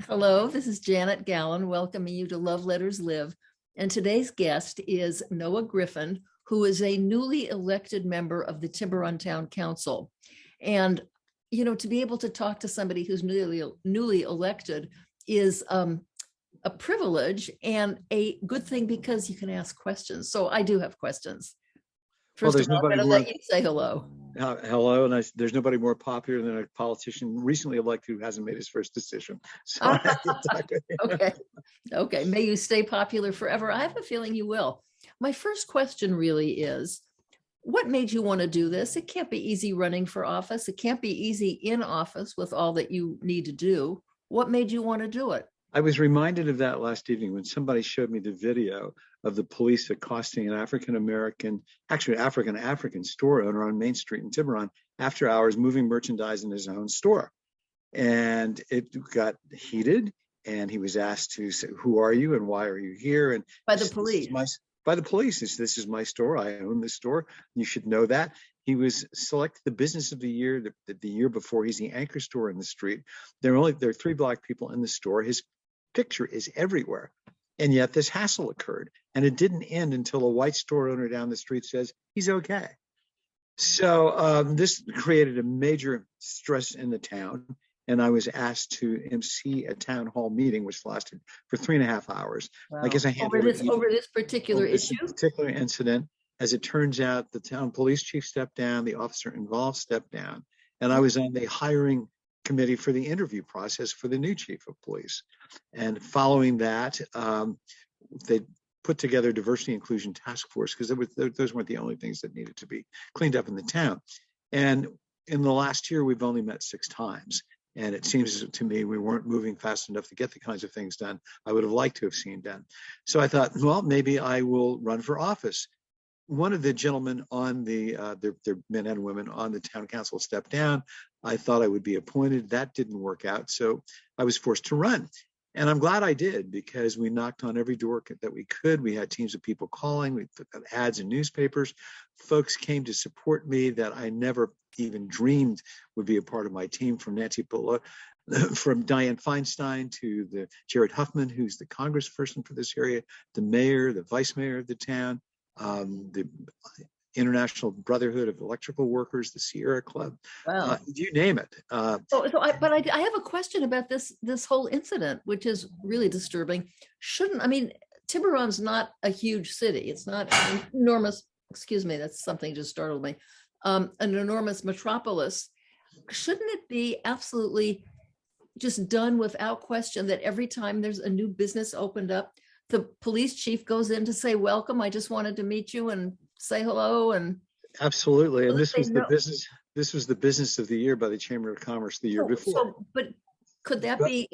Hello, this is Janet Gallen welcoming you to Love Letters Live. And today's guest is Noah Griffin, who is a newly elected member of the Tiburon Town Council. And, to be able to talk to somebody who's newly elected is a privilege and a good thing because you can ask questions. So I do have questions. Well, First of there's all, I'm nobody going to more. let you say hello. Hello, and there's nobody more popular than a politician recently elected who hasn't made his first decision. So I have to talk to him. Okay. Okay. May you stay popular forever. I have a feeling you will. My first question really is, what made you want to do this? It can't be easy running for office. It can't be easy in office with all that you need to do. What made you want to do it? I was reminded of that last evening when somebody showed me the video of the police accosting an African store owner on Main Street in Tiburon after hours, moving merchandise in his own store. And it got heated, and he was asked to say, "Who are you and why are you here?" And By the police. By the police. This is my store. I own this store. You should know that. He was selected the business of the year the year before. He's the anchor store in the street. There are 3 Black people in the store. His picture is everywhere. And yet this hassle occurred. And it didn't end until a white store owner down the street says he's okay. So this created a major stress in the town. And I was asked to MC a town hall meeting, which lasted for 3.5 hours. Wow. I guess I handled over this particular issue. This particular incident. As it turns out, the town police chief stepped down, the officer involved stepped down, and I was on the hiring committee for the interview process for the new chief of police. And following that, they put together a diversity inclusion task force because those weren't the only things that needed to be cleaned up in the town. And in the last year, we've only met 6 times. And it seems to me we weren't moving fast enough to get the kinds of things done I would have liked to have seen done. So I thought, well, maybe I will run for office. One of the gentlemen on they're men and women on the town council stepped down. I thought I would be appointed. That didn't work out. So I was forced to run. And I'm glad I did, because we knocked on every door that we could. We had teams of people calling. We put ads in newspapers. Folks came to support me that I never even dreamed would be a part of my team, from Nancy Pelosi, from Dianne Feinstein to the Jared Huffman, who's the congressperson for this area, the mayor, the vice mayor of the town, the International Brotherhood of Electrical Workers, the Sierra Club, Wow. You name it. I have a question about this whole incident, which is really disturbing. Tiburon's not a huge city. It's not an enormous, excuse me, that's something just startled me, an enormous metropolis. Shouldn't it be absolutely just done without question that every time there's a new business opened up, the police chief goes in to say, "Welcome, I just wanted to meet you and say hello"? And absolutely. And this was the business of the year by the Chamber of Commerce the year before. But could that be,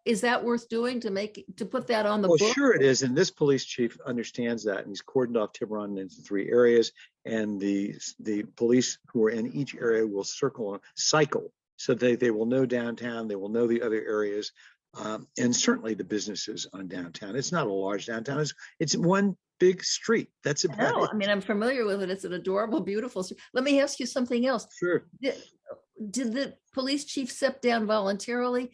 is that worth doing to put that on the book? Well, sure it is. And this police chief understands that. And he's cordoned off Tiburon into 3 areas. And the police who are in each area will cycle. So they will know downtown. They will know the other areas. And certainly the businesses on downtown. It's not a large downtown. It's one big street. That's about it. I'm familiar with it. It's an adorable, beautiful street. Let me ask you something else. Sure. Did the police chief step down voluntarily?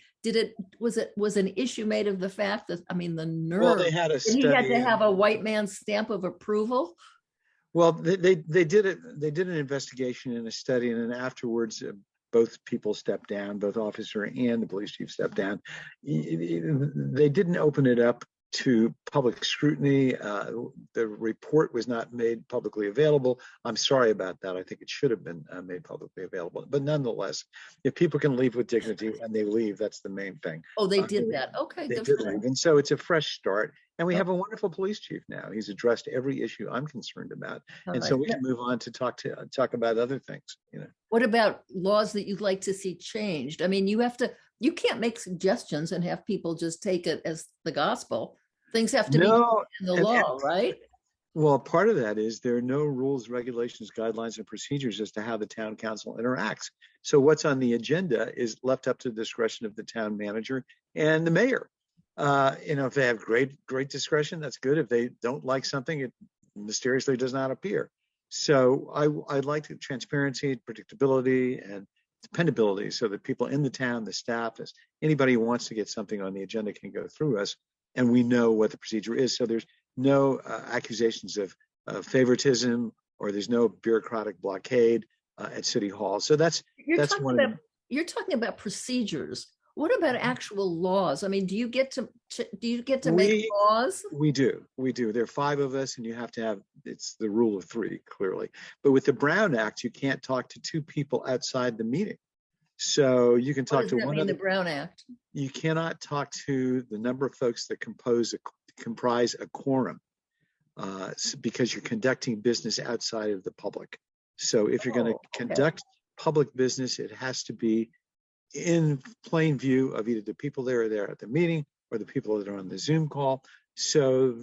Was an issue made of the fact that, the nerve? Well, they had a study. He had to have a white man's stamp of approval. Well, they did it. They did an investigation and a study, and then afterwards, both people stepped down, both officer and the police chief stepped down. They didn't open it up to public scrutiny. The report was not made publicly available. I'm sorry about that. I think it should have been made publicly available. But nonetheless, if people can leave with dignity and they leave, that's the main thing. Oh, they did that. Okay, they did leave. And so it's a fresh start. And we have a wonderful police chief now. He's addressed every issue I'm concerned about. And so we can move on to talk about other things. What about laws that you'd like to see changed? You can't make suggestions and have people just take it as the gospel. Things have to be in the law, right? Well, part of that is there are no rules, regulations, guidelines, and procedures as to how the town council interacts. So what's on the agenda is left up to the discretion of the town manager and the mayor. If they have great discretion, that's good. If they don't like something, it mysteriously does not appear. So I like transparency, predictability, and dependability, so that people in the town, the staff, anybody who wants to get something on the agenda can go through us, and we know what the procedure is. So there's no accusations of favoritism, or there's no bureaucratic blockade at City Hall. So that's one of the, you're talking about procedures. What about actual laws? I mean, do you get to make laws? We do. There are 5 of us, and you have to have, it's the rule of 3, clearly. But with the Brown Act, you can't talk to 2 people outside the meeting. So you can talk to one of the Brown Act. You cannot talk to the number of folks that comprise a quorum, because you're conducting business outside of the public. So if you're going to conduct public business, it has to be in plain view of either the people that are there at the meeting or the people that are on the Zoom call. So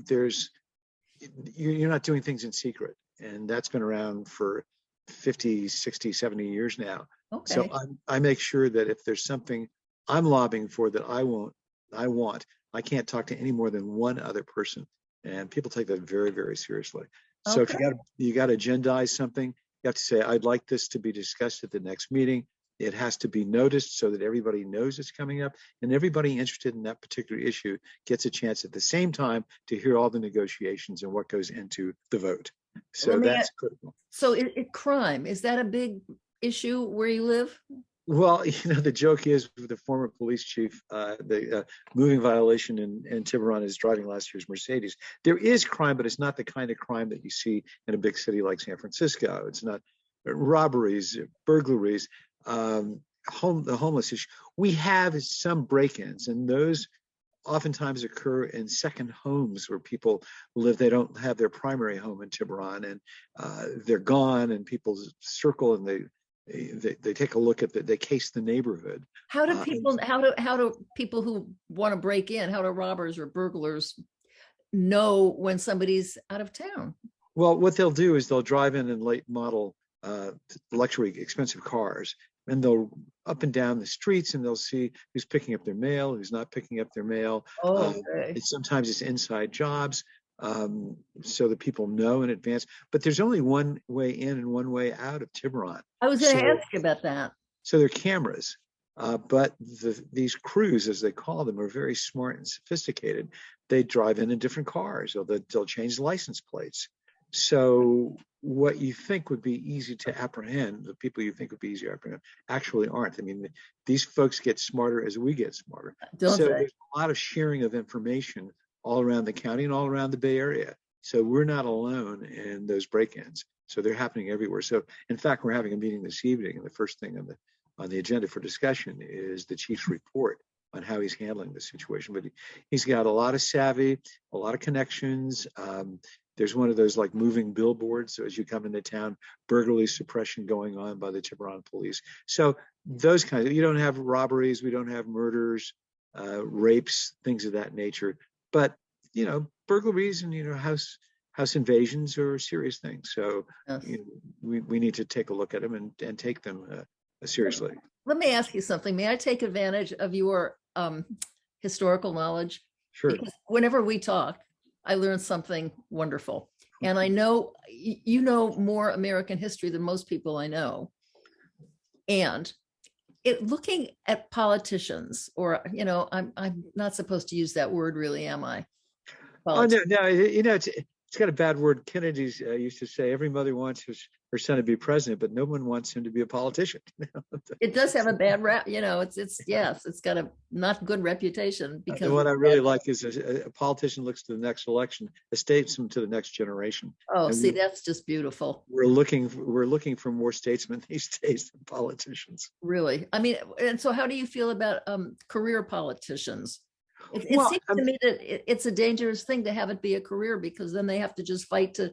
you're not doing things in secret. And that's been around for 50, 60, 70 years now. Okay. So I make sure that if there's something I'm lobbying for that I can't talk to any more than one other person. And people take that very, very seriously. So if you got to agendize something, you have to say, I'd like this to be discussed at the next meeting. It has to be noticed so that everybody knows it's coming up, and everybody interested in that particular issue gets a chance at the same time to hear all the negotiations and what goes into the vote. So that's critical. So crime, is that a big issue where you live? Well, the joke is with the former police chief, the moving violation in Tiburon is driving last year's Mercedes. There is crime, but it's not the kind of crime that you see in a big city like San Francisco. It's not robberies, burglaries, the homeless issue. We have some break-ins, and those oftentimes occur in second homes where people live. They don't have their primary home in Tiburon, and they're gone, and people circle and they take a look at they case the neighborhood. How do people who want to break in, how do robbers or burglars know when somebody's out of town? Well, what they'll do is they'll drive in late model luxury expensive cars, and they'll up and down the streets, and they'll see who's picking up their mail, who's not picking up their mail. Sometimes it's inside jobs, so that people know in advance. But there's only one way in and one way out of Tiburon. I was going to ask you about that. So there are cameras, but these crews, as they call them, are very smart and sophisticated. They drive in different cars, or they'll change the license plates. So what you think would be easy to apprehend, the people you think would be easy to apprehend, actually aren't. I mean, these folks get smarter as we get smarter. There's a lot of sharing of information all around the county and all around the Bay Area. So we're not alone in those break-ins. So they're happening everywhere. So in fact, we're having a meeting this evening, and the first thing on the agenda for discussion is the chief's report on how he's handling the situation. But he's got a lot of savvy, a lot of connections. There's one of those like moving billboards. So as you come into town, burglary suppression going on by the Tiburon police. So those kinds of, you don't have robberies, we don't have murders, rapes, things of that nature. But, burglaries and, house invasions are serious things. So yes. We need to take a look at them and take them seriously. Let me ask you something. May I take advantage of your historical knowledge? Sure. Because whenever we talk, I learn something wonderful. And I know you know more American history than most people I know. And looking at politicians, or, I'm not supposed to use that word really, am I? Oh, no, it's got a bad word. Kennedy used to say every mother wants her son to be president, but no one wants him to be a politician. It does have a bad rap, it's got a not good reputation. Because what I really like is a politician looks to the next election, a statesman to the next generation. Oh, and that's just beautiful. We're looking for more statesmen these days than politicians. Really? I mean, and so how do you feel about career politicians? It seems to me that it's a dangerous thing to have it be a career, because then they have to just fight to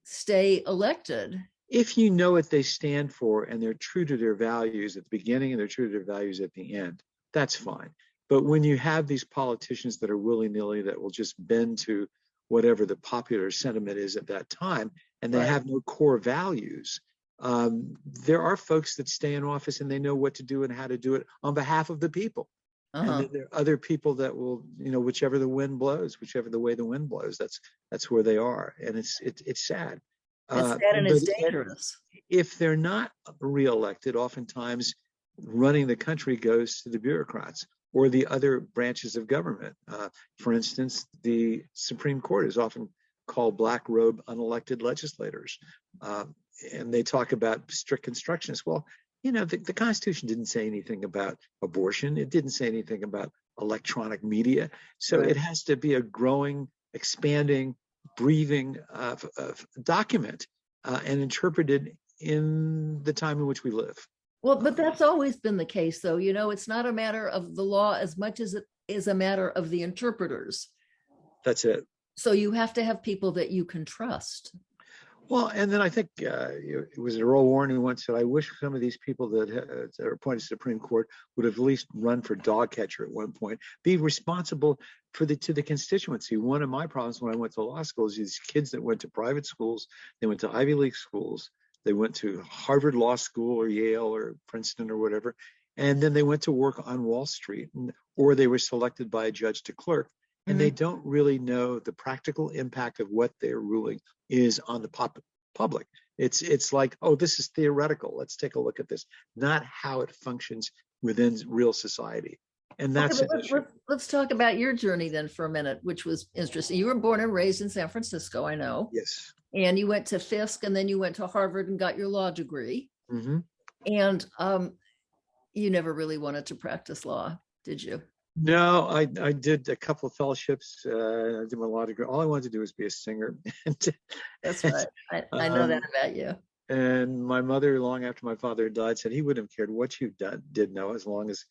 stay elected. If you know what they stand for and they're true to their values at the beginning and they're true to their values at the end, that's fine. But when you have these politicians that are willy-nilly, that will just bend to whatever the popular sentiment is at that time, and they have no core values, there are folks that stay in office and they know what to do and how to do it on behalf of the people. And then there are other people that will, whichever the way the wind blows, that's where they are. And it's sad. It's sad and but it's dangerous. if they're not reelected, oftentimes running the country goes to the bureaucrats or the other branches of government. For instance, the Supreme Court is often called black robe unelected legislators. And they talk about strict constructionists. Well, you know, the Constitution didn't say anything about abortion. It didn't say anything about electronic media. So Right. it has to be a growing, expanding, breathing document and interpreted in the time in which we live. Well, but that's always been the case, though. You know, it's not a matter of the law as much as it is a matter of the interpreters. That's it. So you have to have people that you can trust. Well, and then I think it was Earl Warren who once said, I wish some of these people that are appointed to the Supreme Court would have at least run for dog catcher at one point, be responsible to the constituency. One of my problems when I went to law school is these kids that went to private schools, they went to Ivy League schools, they went to Harvard Law School or Yale or Princeton or whatever, and then they went to work on Wall Street, or they were selected by a judge to clerk. And they don't really know the practical impact of what their ruling is on the public. It's like, oh, this is theoretical. Let's take a look at this, not how it functions within real society. And that's Okay, let's talk about your journey then for a minute, which was interesting. You were born and raised in San Francisco, I know. Yes. And you went to Fisk, and then you went to Harvard and got your law degree. Mm-hmm. And you never really wanted to practice law, did you? No, I did a couple of fellowships. I did my law degree. All I wanted to do was be a singer. That's right. I know that about you. And my mother, long after my father died, said he wouldn't have cared what you did, Noah, as long as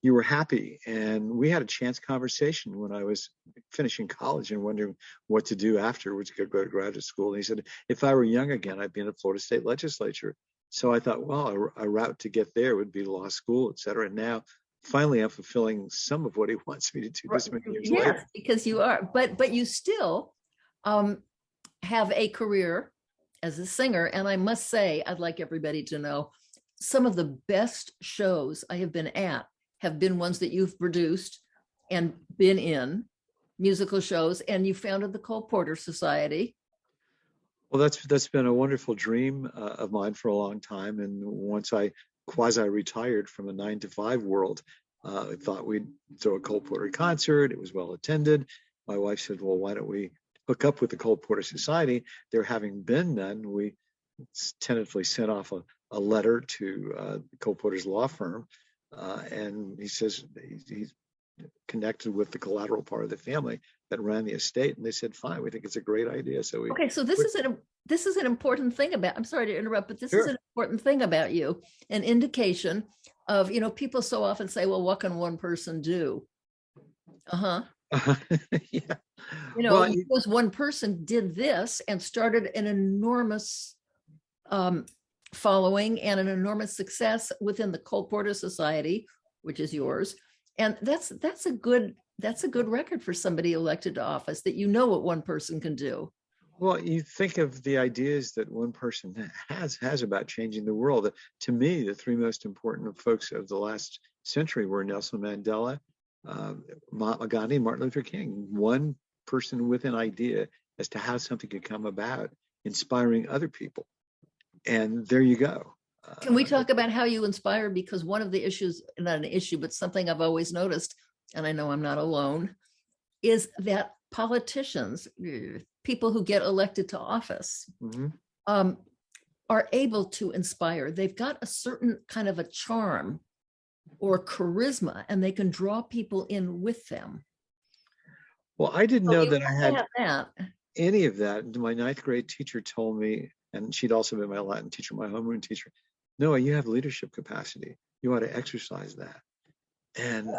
you were happy. And we had a chance conversation when I was finishing college and wondering what to do afterwards, to go to graduate school. And he said, if I were young again, I'd be in the Florida State Legislature. So I thought, well, a route to get there would be law school, et cetera. And now, finally, I'm fulfilling some of what he wants me to do this many years later. Yes, because you are, but you still have a career as a singer. And I must say, I'd like everybody to know, some of the best shows I have been at have been ones that you've produced and been in, musical shows, and you founded the Cole Porter Society. Well, that's been a wonderful dream of mine for a long time. And once I quasi-retired from the 9-to-5 world, I thought we'd throw a Cole Porter concert. It was well attended. My wife said, well, why don't we hook up with the Cole Porter Society? There having been none, we tentatively sent off a letter to Cole Porter's law firm. And he says he's connected with the collateral part of the family that ran the estate. And they said, fine, we think it's a great idea. So This is an important thing about, I'm sorry to interrupt, but this Sure. is an important thing about you, an indication of, you know, people so often say, well, what can one person do? Yeah. You know, because one person did this and started an enormous following and an enormous success within the Cole Porter Society, which is yours. And that's a good record for somebody elected to office, that you know what one person can do. Well, you think of the ideas that one person has about changing the world. To me, the 3 most important folks of the last century were Nelson Mandela, Mahatma Gandhi, and Martin Luther King. One person with an idea as to how something could come about, inspiring other people. And there you go. Can we talk about how you inspire? Because one of the issues, not an issue, but something I've always noticed, and I know I'm not alone, is that politicians, people who get elected to office, are able to inspire. They've got a certain kind of a charm or charisma, and they can draw people in with them. Well, I didn't know that I had that. any of that. My 9th grade teacher told me, and she'd also been my Latin teacher, my homeroom teacher, Noah, you have leadership capacity. You ought to exercise that. And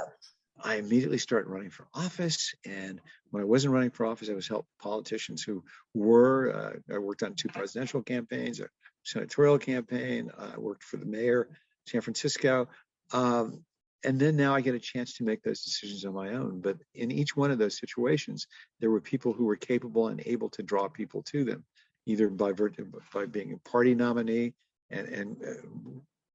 I immediately started running for office. And when I wasn't running for office, I was helping politicians who were. I worked on 2 presidential campaigns, a senatorial campaign. I worked for the mayor of San Francisco. And then now I get a chance to make those decisions on my own. But in each one of those situations, there were people who were capable and able to draw people to them, either by being a party nominee and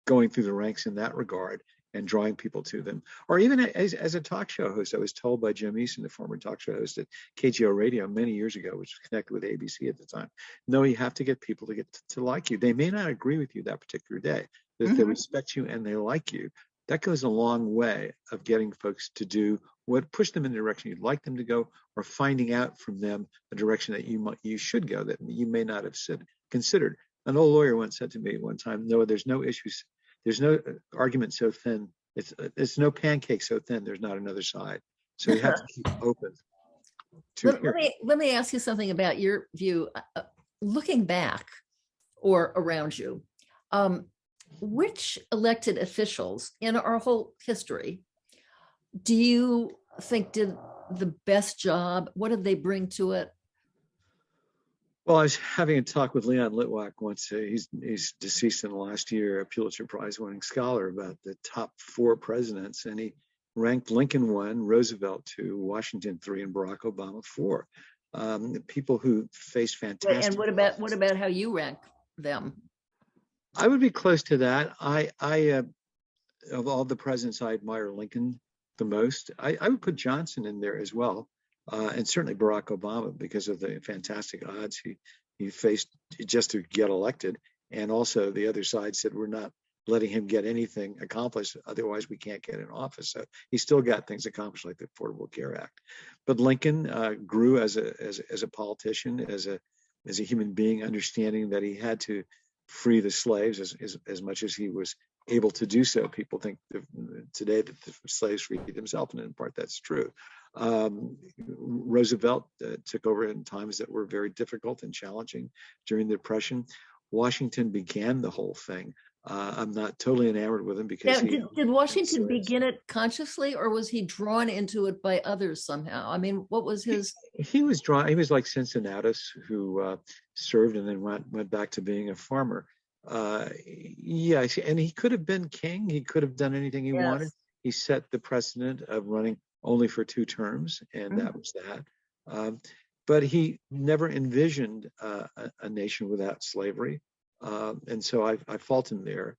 going through the ranks in that regard. and drawing people to them. Or even as a talk show host, I was told by Jim Easton, the former talk show host at KGO Radio many years ago, which was connected with ABC at the time, no, you have to get people to get to like you. They may not agree with you that particular day, but if they respect you and they like you, that goes a long way of getting folks to do what, push them in the direction you'd like them to go, or finding out from them a direction that you should go that you may not have considered. An old lawyer once said to me one time, Noah, there's no issues, there's no argument so thin, it's no pancake so thin, there's not another side. So you have to keep open to let me ask you something about your view. Looking back or around you, which elected officials in our whole history do you think did the best job? What did they bring to it? Well, I was having a talk with Leon Litwack once. He's deceased in the last year, a Pulitzer Prize winning scholar, about the top 4 presidents. And he ranked Lincoln 1, Roosevelt 2, Washington 3, and Barack Obama 4. People who faced fantastic. And what about how you rank them? I would be close to that. I of all the presidents, I admire Lincoln the most. I would put Johnson in there as well. And certainly Barack Obama, because of the fantastic odds he faced just to get elected. And also the other side said, we're not letting him get anything accomplished, otherwise we can't get in office. So he still got things accomplished, like the Affordable Care Act. But Lincoln grew as a politician, as a human being, understanding that he had to free the slaves as much as he was able to do so. People think today that the slaves freed themselves, and in part that's true. Roosevelt took over in times that were very difficult and challenging during the Depression. Washington began the whole thing. I'm not totally enamored with him because did Washington begin it consciously, or was he drawn into it by others somehow? I mean, what was his? He was drawn. He was like Cincinnatus, who served and then went back to being a farmer. Yeah, and he could have been king. He could have done anything he wanted. He set the precedent of running only for 2 terms, and that was that. But he never envisioned a nation without slavery. And so I fault him there.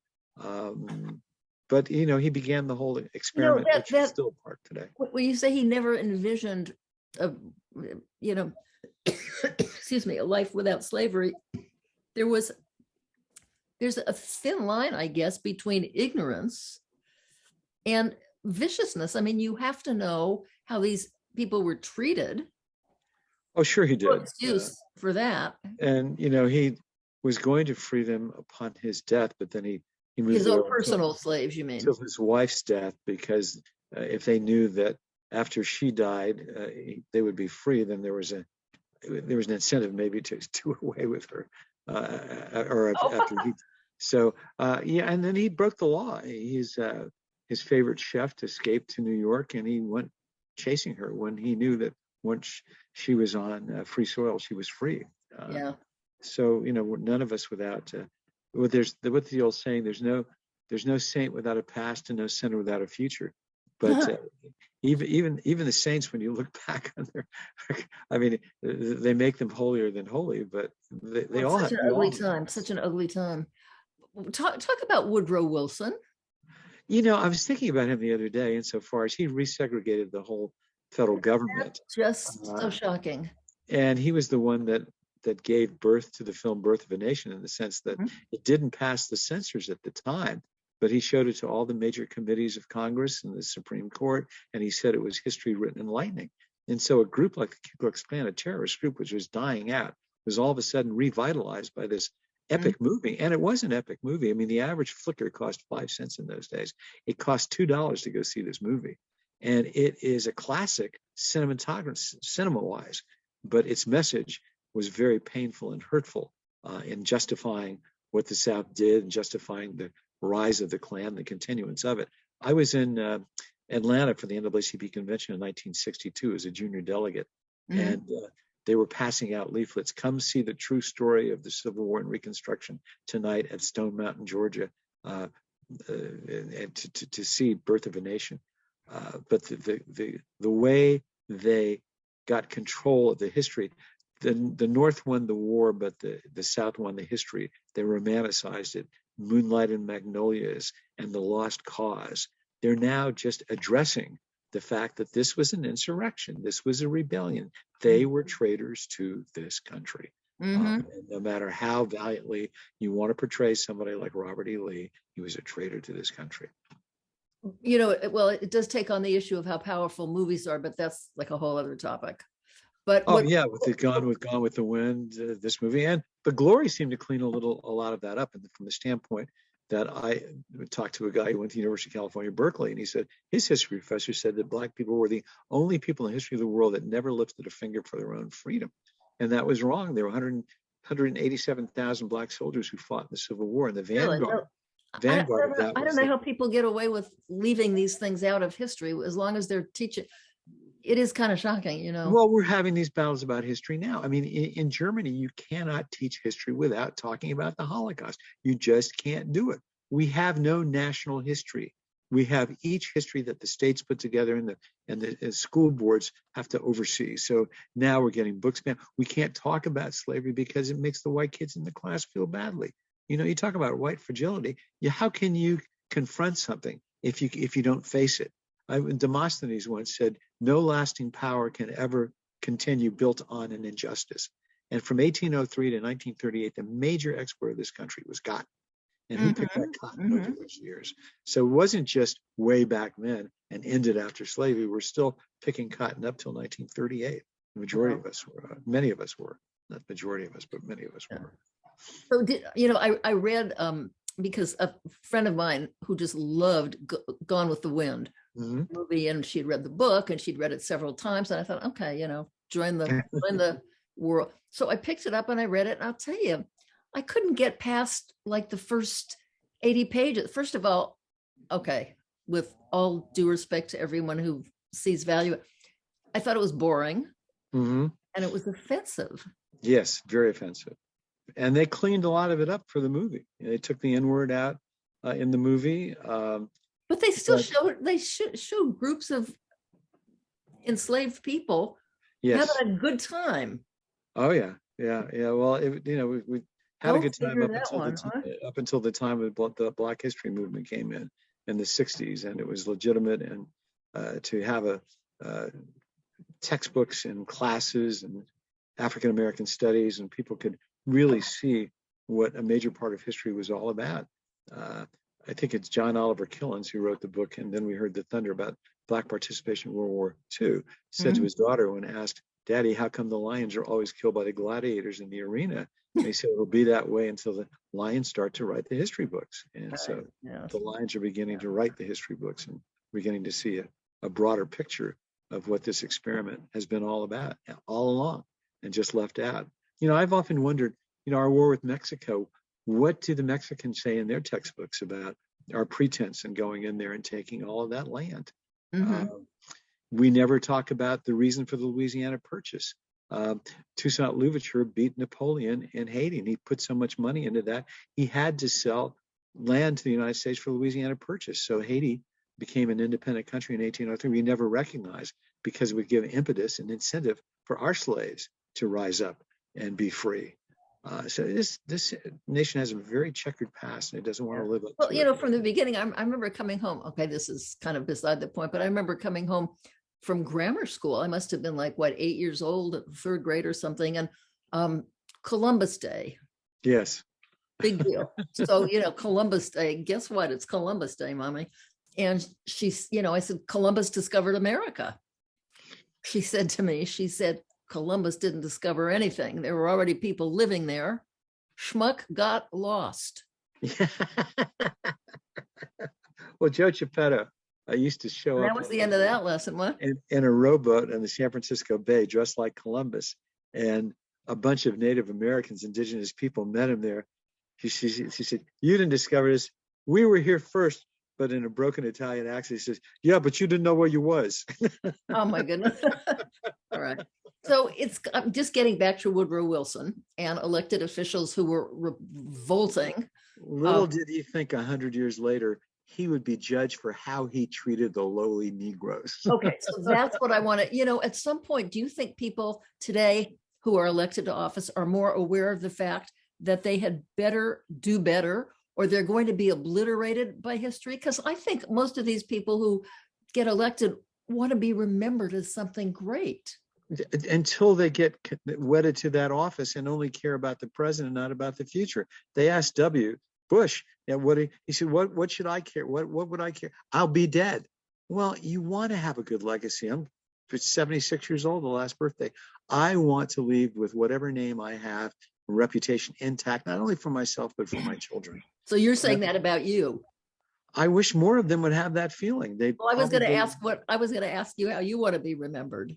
But, he began the whole experiment, which is still a part today. When you say he never envisioned, excuse me, a life without slavery, there's a thin line, I guess, between ignorance and viciousness. I mean, you have to know how these people were treated. Oh, sure he did. No excuse for that. And, he was going to free them upon his death, but then he moved his own personal slaves, you mean? Till his wife's death, because if they knew that after she died, they would be free, then there was an incentive maybe to do away with her, after he. So and then he broke the law. His favorite chef escaped to New York, and he went chasing her when he knew that once she was on free soil, she was free. So none of us without. What's the old saying? There's no saint without a past, and no sinner without a future. But even the saints, when you look back on their, I mean, they make them holier than holy. But they all have such an ugly time. Talk about Woodrow Wilson. I was thinking about him the other day, insofar as he resegregated the whole federal government. Just so shocking. And he was the one that gave birth to the film Birth of a Nation, in the sense that it didn't pass the censors at the time, but he showed it to all the major committees of Congress and the Supreme Court, and he said it was history written in lightning. And so a group like the Ku Klux Klan, a terrorist group which was dying out, was all of a sudden revitalized by this epic movie. And it was an epic movie. I mean, the average flicker cost 5 cents in those days. It cost $2 to go see this movie. And it is a classic cinema-wise, but its message was very painful and hurtful in justifying what the South did and justifying the rise of the Klan, the continuance of it. I was in Atlanta for the NAACP convention in 1962 as a junior delegate, and they were passing out leaflets. Come see the true story of the Civil War and Reconstruction tonight at Stone Mountain, Georgia, and to see Birth of a Nation. But the way they got control of the history, the North won the war, but the South won the history. They romanticized it. Moonlight and Magnolias and The Lost Cause. They're now just addressing the fact that this was an insurrection. This was a rebellion. They were traitors to this country. And no matter how valiantly you want to portray somebody like Robert E. Lee, he was a traitor to this country. Well, it does take on the issue of how powerful movies are, but that's like a whole other topic. But with Gone with the Wind, this movie, and The Glory seemed to clean a lot of that up. And from the standpoint that I talked to a guy who went to the University of California, Berkeley, and he said his history professor said that Black people were the only people in the history of the world that never lifted a finger for their own freedom. And that was wrong. There were 187,000 Black soldiers who fought in the Civil War, and the vanguard. I don't know how people get away with leaving these things out of history as long as they're teaching. It is kind of shocking, Well, we're having these battles about history now. I mean, in Germany, you cannot teach history without talking about the Holocaust. You just can't do it. We have no national history. We have each history that the states put together and the school boards have to oversee. So now we're getting books banned. We can't talk about slavery because it makes the white kids in the class feel badly. You talk about white fragility. How can you confront something if you don't face it? Demosthenes once said, no lasting power can ever continue built on an injustice. And from 1803 to 1938, the major export of this country was cotton. And who picked that cotton over those years? So it wasn't just way back then and ended after slavery. We're still picking cotton up till 1938. The majority of us were, many of us were, not majority of us, but many of us were. So I read, because a friend of mine who just loved Gone with the Wind movie, and she'd read the book and she'd read it several times, and I thought, okay, join the world. So I picked it up and I read it, and I'll tell you, I couldn't get past like the first 80 pages. First of all, okay, with all due respect to everyone who sees value, I thought it was boring and it was offensive. Yes, very offensive. And they cleaned a lot of it up for the movie. They took the N-word out in the movie. But they still show groups of enslaved people having a good time. Oh yeah. Well, we had a good time up until the time of the Black History movement came in the 60s, and it was legitimate, and to have textbooks and classes and African American studies, and people could really see what a major part of history was all about. I think it's John Oliver Killens who wrote the book, And Then We Heard the Thunder, about Black participation in World War II, said to his daughter when asked, Daddy, how come the lions are always killed by the gladiators in the arena? And he said, it'll be that way until the lions start to write the history books. And so the lions are beginning to write the history books, and we're beginning to see a broader picture of what this experiment has been all about all along, and just left out. I've often wondered, our war with Mexico, what do the Mexicans say in their textbooks about our pretense in going in there and taking all of that land? We never talk about the reason for the Louisiana Purchase. Toussaint Louverture beat Napoleon in Haiti, and he put so much money into that, he had to sell land to the United States for Louisiana Purchase. So Haiti became an independent country in 1803. We never recognized, because it would give impetus and incentive for our slaves to rise up and be free. So this nation has a very checkered past, and it doesn't want to live up to it. From the beginning, I remember coming home. Okay, this is kind of beside the point, but I remember coming home from grammar school. I must have been 8 years old, third grade or something, and Columbus Day. Yes. Big deal. So, Columbus Day, guess what? It's Columbus Day, Mommy. And I said, Columbus discovered America. She said to me, Columbus didn't discover anything. There were already people living there. Schmuck got lost. Well, Joe Geppetto used to show up. That was the end of that lesson. What? In a rowboat in the San Francisco Bay, dressed like Columbus, and a bunch of Native Americans, indigenous people, met him there. She said, "You didn't discover this. We were here first." But in a broken Italian accent, he says, "Yeah, but you didn't know where you was." Oh my goodness. All right. So I'm just getting back to Woodrow Wilson and elected officials who were revolting. Little did he think 100 years later he would be judged for how he treated the lowly Negroes. Okay, so that's what I want to, at some point, do you think people today who are elected to office are more aware of the fact that they had better do better, or they're going to be obliterated by history? Because I think most of these people who get elected want to be remembered as something great. Until they get wedded to that office and only care about the president, not about the future. They asked Bush, he said, what should I care? What would I care? I'll be dead. Well, you want to have a good legacy. I'm 76 years old, the last birthday. I want to leave with whatever name I have, reputation intact, not only for myself, but for my children. So you're saying that about you? I wish more of them would have that feeling. Well, I was going to ask you how you want to be remembered.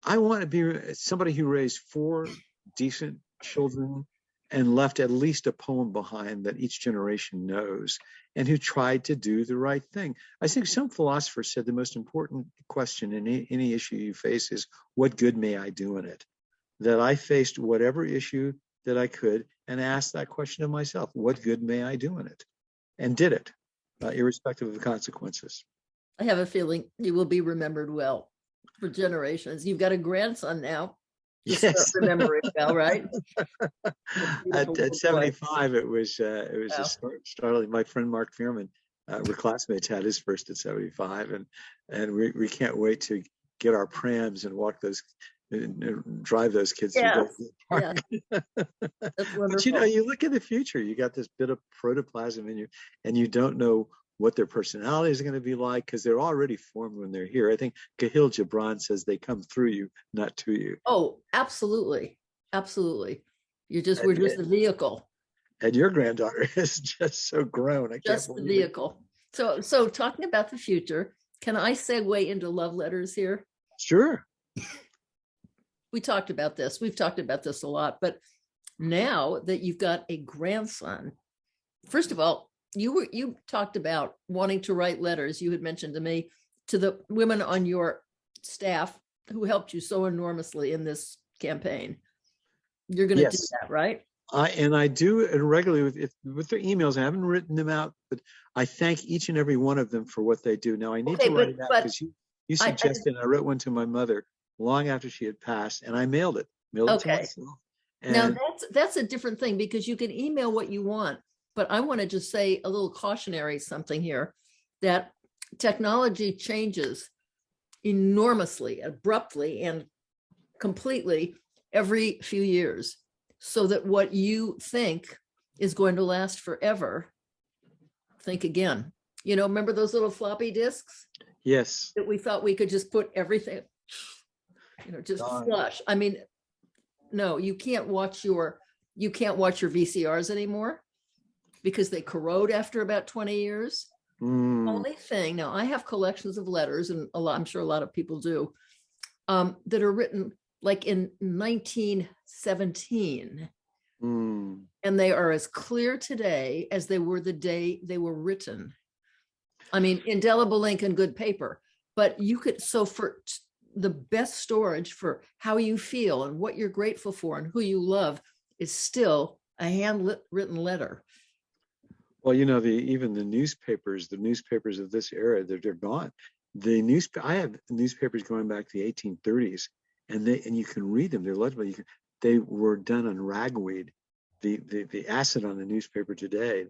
I want to be somebody who raised 4 decent children and left at least a poem behind that each generation knows, and who tried to do the right thing. I think some philosophers said the most important question in any issue you face is, what good may I do in it? That I faced whatever issue that I could and asked that question of myself, what good may I do in it? And did it, irrespective of the consequences. I have a feeling you will be remembered well for generations. You've got a grandson now. Yes. Remember it well, right? At 75, it was just startling. My friend Mark Fearman, we're classmates, had his first at 75, and we can't wait to get our prams and walk those, drive those kids through the park. Yeah. That's wonderful. But you look at the future. You got this bit of protoplasm in you, and you don't know what their personality is going to be like, because they're already formed when they're here. I think Khalil Gibran says they come through you, not to you. Oh, absolutely. Absolutely. We're just the vehicle. And your granddaughter is just so grown. I just can't the believe vehicle. It. So talking about the future, can I segue into love letters here? Sure. We talked about this. We've talked about this a lot, but now that you've got a grandson, first of all, you talked about wanting to write letters, you had mentioned to me, to the women on your staff who helped you so enormously in this campaign. You're going to do that, right? I do it regularly with their emails. I haven't written them out, but I thank each and every one of them for what they do. Now I need to write it out, because you suggested, I wrote one to my mother long after she had passed, and I mailed it to myself. And now that's a different thing, because you can email what you want. But I want to just say a little cautionary something here, that technology changes enormously, abruptly, and completely every few years, so that what you think is going to last forever, think again. Remember those little floppy disks? Yes. That we thought we could just put everything, just flush. I mean, no, you can't watch your VCRs anymore, because they corrode after about 20 years. Only thing, now I have collections of letters, and I'm sure a lot of people do, that are written like in 1917. And they are as clear today as they were the day they were written. I mean, indelible ink and good paper. But for the best storage for how you feel and what you're grateful for and who you love is still a handwritten letter. Well, even the newspapers of this era, they're gone. I have newspapers going back to the 1830s, and you can read them. They're legible. They were done on ragweed. The acid on the newspaper today,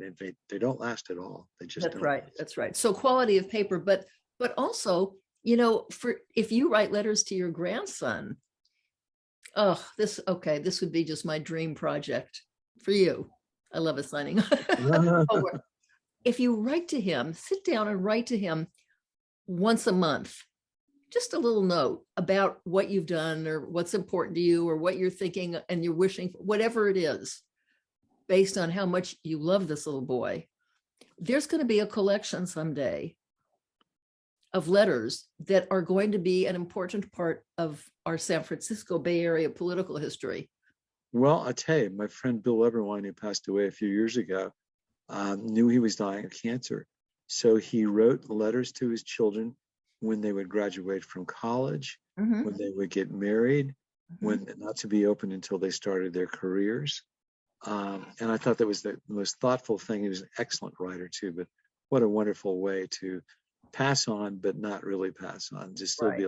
they don't last at all. They just don't. That's right. So quality of paper, but also, if you write letters to your grandson, this would be just my dream project for you. I love assigning. If you write to him, sit down and write to him once a month, just a little note about what you've done or what's important to you or what you're thinking and you're wishing for, whatever it is, based on how much you love this little boy. There's going to be a collection someday of letters that are going to be an important part of our San Francisco Bay Area political history. Well, I'll tell you, my friend Bill Eberwein, who passed away a few years ago, knew he was dying of cancer. So he wrote letters to his children when they would graduate from college, when they would get married, when not to be opened until they started their careers. And I thought that was the most thoughtful thing. He was an excellent writer too, but what a wonderful way to pass on, but not really pass on, just still be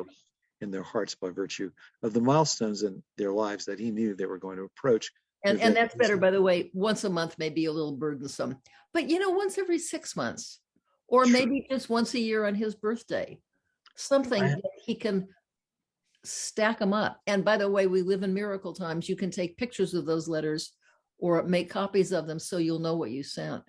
in their hearts by virtue of the milestones in their lives that he knew they were going to approach And that's better, by the way. Once a month may be a little burdensome, but once every 6 months, or True. maybe just once a year on his birthday, something that he can stack them up. And by the way, we live in miracle times. You can take pictures of those letters or make copies of them so you'll know what you sent.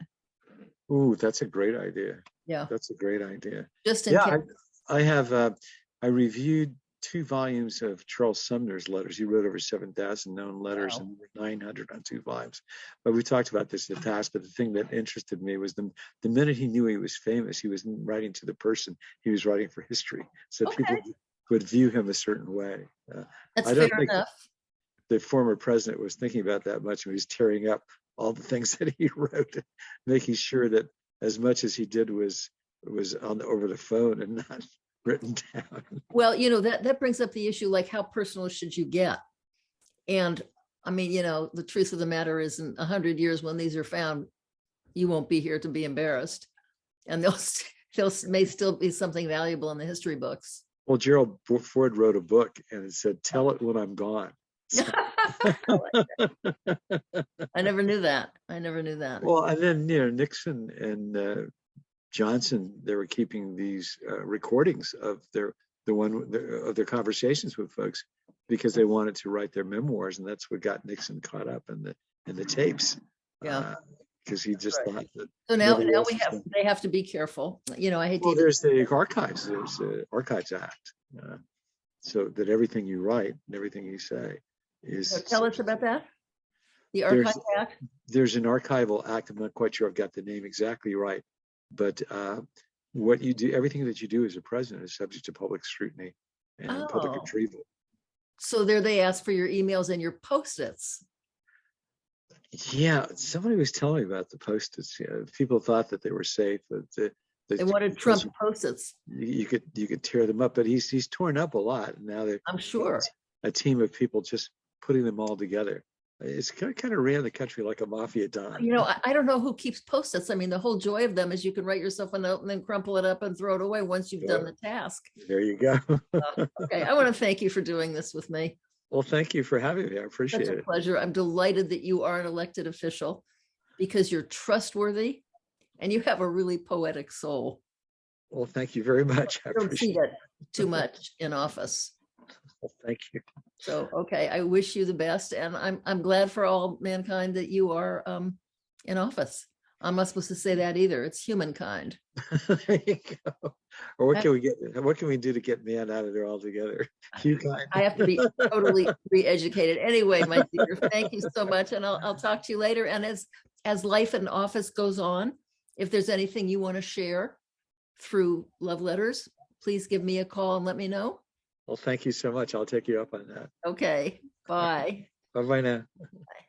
Ooh, that's a great idea. Yeah. That's a great idea. Just in case. I have, I reviewed 2 volumes of Charles Sumner's letters. He wrote over 7,000 known letters, Wow. and 900 on 2 volumes. But we talked about this in the past, but the thing that interested me was the minute he knew he was famous, he was writing to the person he was writing for history. So people would view him a certain way. That's I don't fair think enough. the former president was thinking about that much when he was tearing up all the things that he wrote, making sure that as much as he did was over the phone and not written down. Well, that brings up the issue, like how personal should you get? And I mean, the truth of the matter is, in 100 years when these are found, you won't be here to be embarrassed, and they'll may still be something valuable in the history books. Well, Gerald Ford wrote a book and it said, "Tell it when I'm gone." So. I never knew that. Well, and then Nixon and Johnson, they were keeping these recordings of their conversations with folks because they wanted to write their memoirs, and that's what got Nixon caught up in the tapes. Yeah, because he just thought that. So now they have to be careful. I hate. Well, there's the archives. There's the Archives Act, so that everything you write and everything you say is. So tell us about that. The Archives Act. There's an archival act. I'm not quite sure I've got the name exactly right, but what you do, everything that you do as a president is subject to public scrutiny and public retrieval. So there they ask for your emails and your Post-its. Yeah, somebody was telling me about the Post-its. People thought that they were safe, but they wanted Trump Post-its. You could tear them up, but he's torn up a lot. And now I'm sure a team of people just putting them all together. It's kind of ran the country like a mafia don. I don't know who keeps Post-its. I mean, the whole joy of them is you can write yourself a note and then crumple it up and throw it away once you've done the task. There you go. Okay, I want to thank you for doing this with me. Well, thank you for having me. I appreciate it. It's a pleasure. I'm delighted that you are an elected official because you're trustworthy and you have a really poetic soul. Well, thank you very much. I don't see that too much in office. Well, thank you. So, okay, I wish you the best, and I'm glad for all mankind that you are in office. I'm not supposed to say that either. It's humankind. There you go. Or what can we do to get man out of there altogether? Humankind. I have to be totally re-educated. Anyway, my dear, thank you so much, and I'll talk to you later. And as life in office goes on, if there's anything you want to share through love letters, please give me a call and let me know. Well, thank you so much. I'll take you up on that. Okay. Bye. Bye-bye now. Bye.